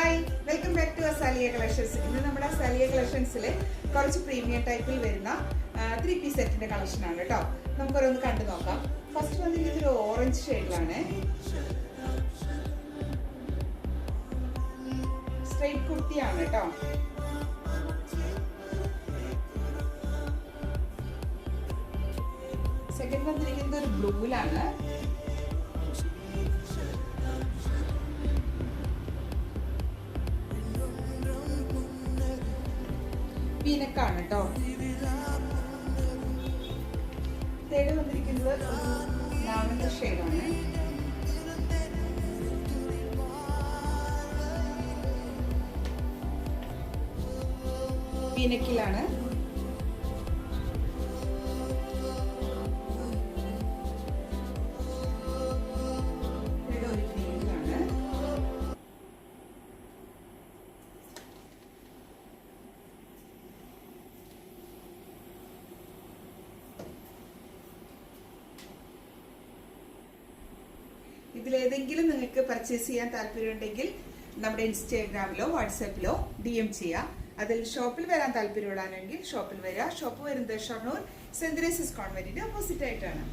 Hi, welcome back to Azalea collections. ഇന്ന് നമ്മുടെ azalea കളക്ഷൻസിൽ കുറച്ച് പ്രീമിയം ടൈപ്പിൽ വരുന്ന 3 പീസ് സെറ്റിന്റെ കളക്ഷനാണ് കേട്ടോ. നമുക്കൊരൊന്ന് കണ്ടു നോക്കാം. ഫസ്റ്റ് വന്നിരിക്കുന്നത് ഒരു ഓറഞ്ച് ഷെയ്ഡിലാണ്. സ്ട്രെയിറ്റ് കുർത്തിയാണ് കേട്ടോ. സെക്കൻഡ് വന്നിരിക്കുന്നത് ഒരു ബ്ലൂവിലാണ്. പീനക്കാണ് കേട്ടോ. തേർഡ് വന്നിരിക്കുന്നത് ഒരു ലാവൻഡർ ഷെയ്ഡാണ്. പീനക്കിലാണ്. ഇതിലേതെങ്കിലും നിങ്ങൾക്ക് പർച്ചേസ് ചെയ്യാൻ താല്പര്യമുണ്ടെങ്കിൽ നമ്മുടെ ഇൻസ്റ്റാഗ്രാമിലോ വാട്സാപ്പിലോ DM ചെയ്യാം. അതിൽ ഷോപ്പിൽ വരാൻ താല്പര്യമുള്ളതാണെങ്കിൽ ഷോപ്പിൽ വരിക. ഷോപ്പ് വരുന്നത് ഷൊർണൂർ സെന്റ് തെരേസസ് കോൺവെന്റിന്റെ ഓപ്പോസിറ്റ് ആയിട്ടാണ്.